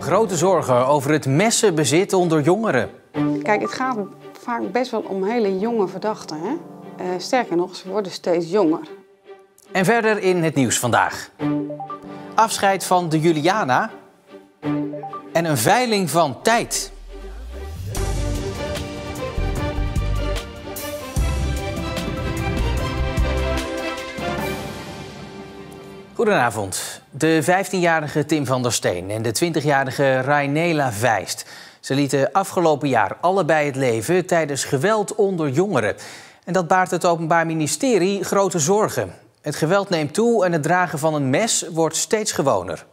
Grote zorgen over het messenbezit onder jongeren. Kijk, het gaat vaak best wel om hele jonge verdachten. Hè? Sterker nog, ze worden steeds jonger. En verder in het nieuws vandaag. Afscheid van de Juliana en een veiling van tijd. Goedenavond. De 15-jarige Tim van der Steen en de 20-jarige Rainela Wijst. Ze lieten afgelopen jaar allebei het leven tijdens geweld onder jongeren. En dat baart het Openbaar Ministerie grote zorgen. Het geweld neemt toe en het dragen van een mes wordt steeds gewoner.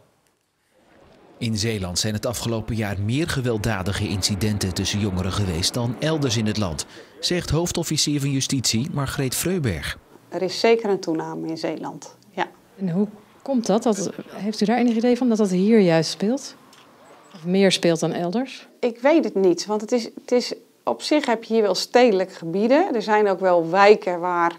In Zeeland zijn het afgelopen jaar meer gewelddadige incidenten tussen jongeren geweest dan elders in het land, zegt hoofdofficier van Justitie Margreet Freuberg. Er is zeker een toename in Zeeland, ja. En hoe komt dat? Heeft u daar enig idee van dat hier juist speelt? Of meer speelt dan elders? Ik weet het niet, want het is op zich heb je hier wel stedelijke gebieden. Er zijn ook wel wijken waar,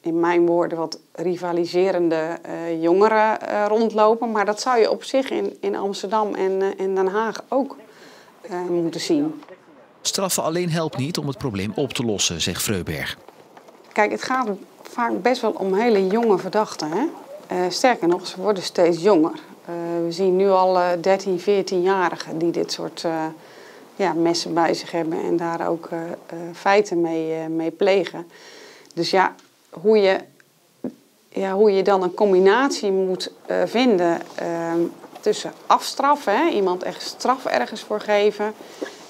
in mijn woorden, wat rivaliserende jongeren rondlopen. Maar dat zou je op zich in Amsterdam en Den Haag ook moeten zien. Straffen alleen helpt niet om het probleem op te lossen, zegt Freuberg. Kijk, het gaat vaak best wel om hele jonge verdachten. Hè? Sterker nog, ze worden steeds jonger. We zien nu al 13, 14-jarigen die dit soort messen bij zich hebben en daar ook feiten mee plegen. Dus ja, hoe je dan een combinatie moet vinden tussen afstraffen, hè? Iemand echt straf ergens voor geven,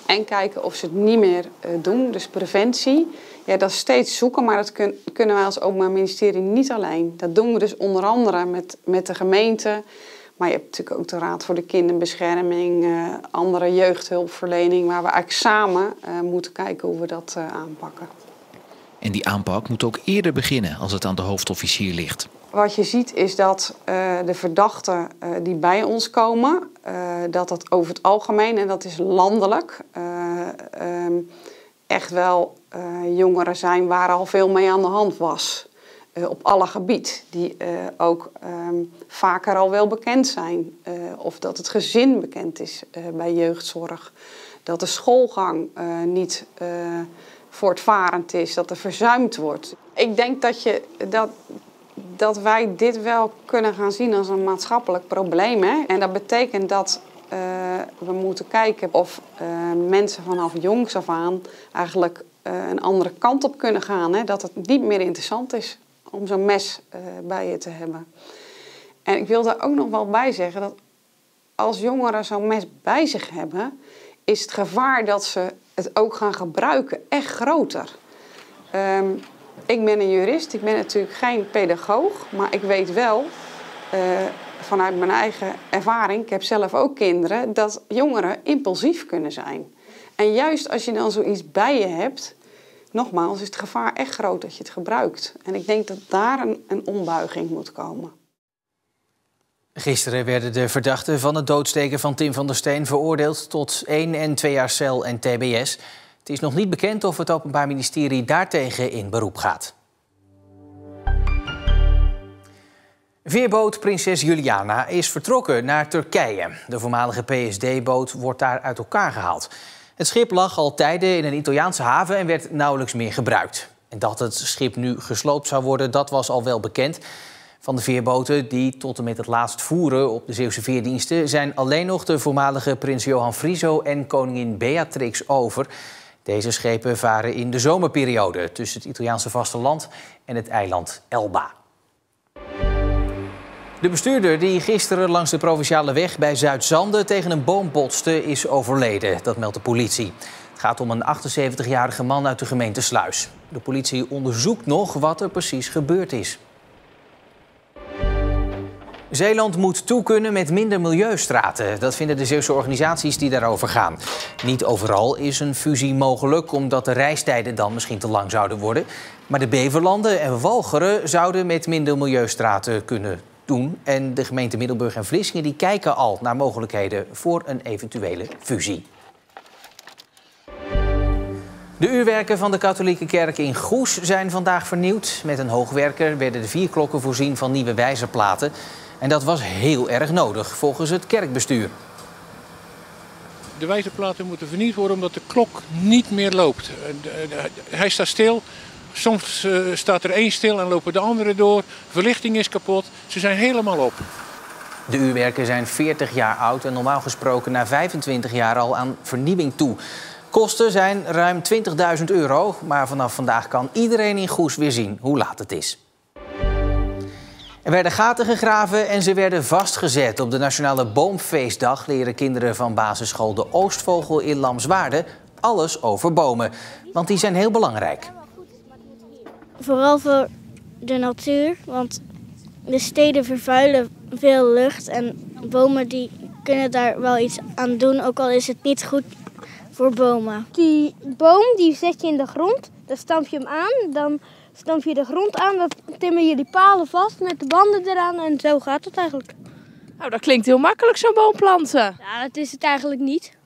en kijken of ze het niet meer doen, dus preventie. Ja, dat is steeds zoeken, maar dat kunnen wij als Openbaar Ministerie niet alleen. Dat doen we dus onder andere met de gemeente. Maar je hebt natuurlijk ook de Raad voor de Kinderbescherming, andere jeugdhulpverlening, waar we eigenlijk samen moeten kijken hoe we dat aanpakken. En die aanpak moet ook eerder beginnen als het aan de hoofdofficier ligt. Wat je ziet is dat de verdachten die bij ons komen, dat over het algemeen, en dat is landelijk, echt wel jongeren zijn waar al veel mee aan de hand was. Op alle gebieden, die ook vaker al wel bekend zijn. Of dat het gezin bekend is bij jeugdzorg. Dat de schoolgang niet voortvarend is, dat er verzuimd wordt. Ik denk dat wij dit wel kunnen gaan zien als een maatschappelijk probleem. Hè? En dat betekent dat we moeten kijken of mensen vanaf jongs af aan eigenlijk een andere kant op kunnen gaan. Hè? Dat het niet meer interessant is om zo'n mes bij je te hebben. En ik wil daar ook nog wel bij zeggen dat als jongeren zo'n mes bij zich hebben, is het gevaar dat ze het ook gaan gebruiken echt groter. Ik ben een jurist, ik ben natuurlijk geen pedagoog, maar ik weet wel vanuit mijn eigen ervaring, ik heb zelf ook kinderen, dat jongeren impulsief kunnen zijn. En juist als je dan zoiets bij je hebt, nogmaals, is het gevaar echt groot dat je het gebruikt. En ik denk dat daar een ombuiging moet komen. Gisteren werden de verdachten van het doodsteken van Tim van der Steen veroordeeld tot 1 en 2 jaar cel en tbs. Het is nog niet bekend of het Openbaar Ministerie daartegen in beroep gaat. Veerboot Prinses Juliana is vertrokken naar Turkije. De voormalige PSD-boot wordt daar uit elkaar gehaald. Het schip lag al tijden in een Italiaanse haven en werd nauwelijks meer gebruikt. En dat het schip nu gesloopt zou worden, dat was al wel bekend. Van de veerboten die tot en met het laatst voeren op de Zeeuwse veerdiensten zijn alleen nog de voormalige prins Johan Frieso en koningin Beatrix over. Deze schepen varen in de zomerperiode tussen het Italiaanse vasteland en het eiland Elba. De bestuurder die gisteren langs de provinciale weg bij Zuidzande tegen een boom botste is overleden, dat meldt de politie. Het gaat om een 78-jarige man uit de gemeente Sluis. De politie onderzoekt nog wat er precies gebeurd is. Zeeland moet toekunnen met minder milieustraten. Dat vinden de Zeeuwse organisaties die daarover gaan. Niet overal is een fusie mogelijk, omdat de reistijden dan misschien te lang zouden worden. Maar de Beverlanden en Walcheren zouden met minder milieustraten kunnen doen. En de gemeente Middelburg en Vlissingen die kijken al naar mogelijkheden voor een eventuele fusie. De uurwerken van de katholieke kerk in Goes zijn vandaag vernieuwd. Met een hoogwerker werden de 4 klokken voorzien van nieuwe wijzerplaten. En dat was heel erg nodig, volgens het kerkbestuur. De wijzerplaten moeten vernieuwd worden omdat de klok niet meer loopt. Hij staat stil. Soms staat er één stil en lopen de anderen door. Verlichting is kapot. Ze zijn helemaal op. De uurwerken zijn 40 jaar oud en normaal gesproken na 25 jaar al aan vernieuwing toe. Kosten zijn ruim €20.000, maar vanaf vandaag kan iedereen in Goes weer zien hoe laat het is. Er werden gaten gegraven en ze werden vastgezet. Op de Nationale Boomfeestdag leren kinderen van basisschool De Oostvogel in Lamswaarde alles over bomen. Want die zijn heel belangrijk. Vooral voor de natuur, want de steden vervuilen veel lucht. En bomen die kunnen daar wel iets aan doen, ook al is het niet goed voor bomen. Die boom die zet je in de grond, dan stamp je hem aan, dan stamp je de grond aan, dan timmer je die palen vast met de banden eraan en zo gaat het eigenlijk. Nou, dat klinkt heel makkelijk, zo'n boom planten. Ja, dat is het eigenlijk niet.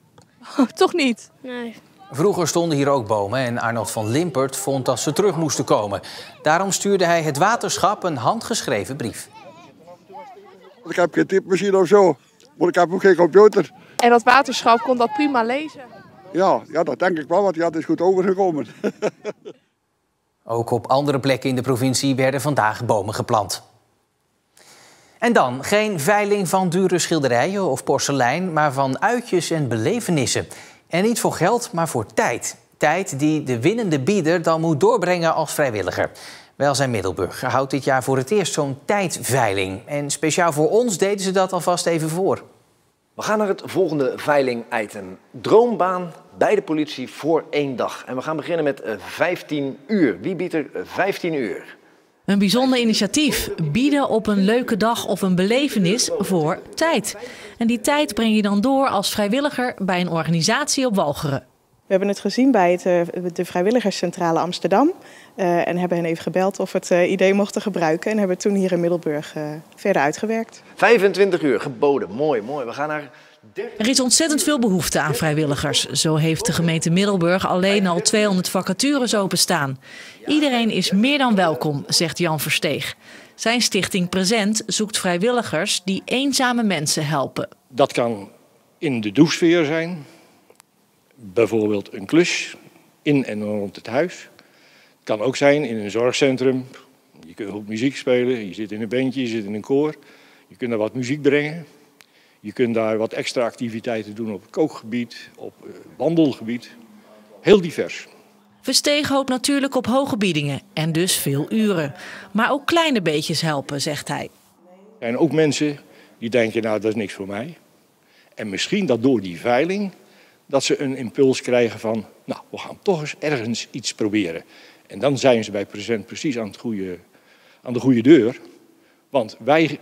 Toch niet? Nee. Vroeger stonden hier ook bomen en Arnold van Limpert vond dat ze terug moesten komen. Daarom stuurde hij het waterschap een handgeschreven brief. Ik heb geen typemachine of zo, maar ik heb ook geen computer. En dat waterschap kon dat prima lezen? Ja, dat denk ik wel, want het is goed overgekomen. Ook op andere plekken in de provincie werden vandaag bomen geplant. En dan geen veiling van dure schilderijen of porselein, maar van uitjes en belevenissen. En niet voor geld, maar voor tijd. Tijd die de winnende bieder dan moet doorbrengen als vrijwilliger. Welzijn Middelburg houdt dit jaar voor het eerst zo'n tijdveiling. En speciaal voor ons deden ze dat alvast even voor. We gaan naar het volgende veiling-item. Droombaan bij de politie voor 1 dag. En we gaan beginnen met 15 uur. Wie biedt er 15 uur? Een bijzonder initiatief. Bieden op een leuke dag of een belevenis voor tijd. En die tijd breng je dan door als vrijwilliger bij een organisatie op Walcheren. We hebben het gezien bij de Vrijwilligerscentrale Amsterdam. En hebben hen even gebeld of we het idee mochten gebruiken. En hebben het toen hier in Middelburg verder uitgewerkt. 25 uur, geboden. Mooi, mooi. We gaan naar... Er is ontzettend veel behoefte aan vrijwilligers. Zo heeft de gemeente Middelburg alleen al 200 vacatures openstaan. Iedereen is meer dan welkom, zegt Jan Versteeg. Zijn stichting Present zoekt vrijwilligers die eenzame mensen helpen. Dat kan in de doesfeer zijn. Bijvoorbeeld een klus in en rond het huis. Het kan ook zijn in een zorgcentrum. Je kunt ook muziek spelen. Je zit in een bandje, je zit in een koor. Je kunt daar wat muziek brengen. Je kunt daar wat extra activiteiten doen op het kookgebied, op wandelgebied. Heel divers. Versteeg hoopt natuurlijk op hoge biedingen en dus veel uren. Maar ook kleine beetjes helpen, zegt hij. Er zijn ook mensen die denken, nou dat is niks voor mij. En misschien dat door die veiling, dat ze een impuls krijgen van, nou we gaan toch eens ergens iets proberen. En dan zijn ze bij Present precies aan de goede deur. Want wij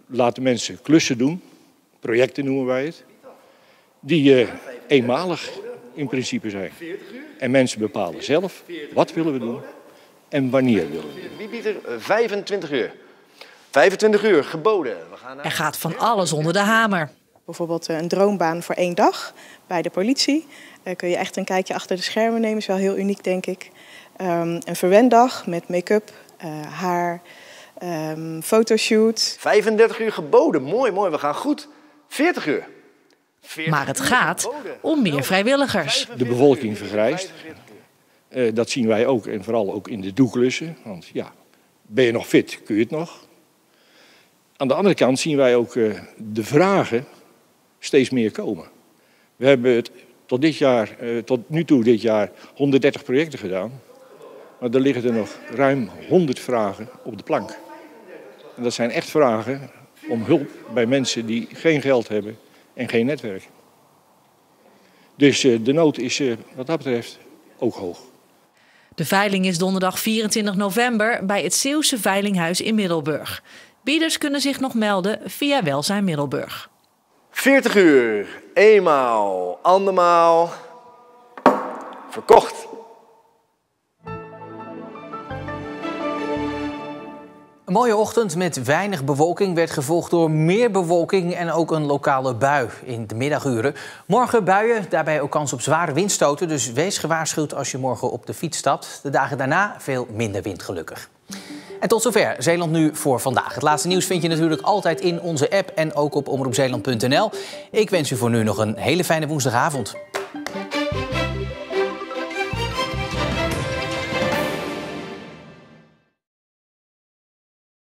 laten mensen klussen doen. Projecten noemen wij het, die eenmalig in principe zijn. En mensen bepalen zelf wat willen we doen en wanneer willen we doen. Wie biedt er 25 uur? 25 uur, geboden. We gaan naar... Er gaat van alles onder de hamer. Bijvoorbeeld een droombaan voor 1 dag bij de politie. Kun je echt een kijkje achter de schermen nemen, is wel heel uniek denk ik. Een verwendag met make-up, haar, fotoshoot. 35 uur geboden, mooi, mooi, we gaan goed. 40 uur. 40 maar het gaat om meer vrijwilligers. De bevolking vergrijst. Dat zien wij ook en vooral ook in de doeklussen. Want ja, ben je nog fit, kun je het nog. Aan de andere kant zien wij ook de vragen steeds meer komen. We hebben het tot nu toe dit jaar 130 projecten gedaan. Maar er liggen er nog ruim 100 vragen op de plank. En dat zijn echt vragen om hulp bij mensen die geen geld hebben en geen netwerk. Dus de nood is wat dat betreft ook hoog. De veiling is donderdag 24 november bij het Zeeuwse Veilinghuis in Middelburg. Bieders kunnen zich nog melden via Welzijn Middelburg. 40 uur, eenmaal, andermaal, verkocht. Een mooie ochtend met weinig bewolking werd gevolgd door meer bewolking en ook een lokale bui in de middaguren. Morgen buien, daarbij ook kans op zware windstoten, dus wees gewaarschuwd als je morgen op de fiets stapt. De dagen daarna veel minder wind gelukkig. En tot zover Zeeland Nu voor vandaag. Het laatste nieuws vind je natuurlijk altijd in onze app en ook op omroepzeeland.nl. Ik wens u voor nu nog een hele fijne woensdagavond.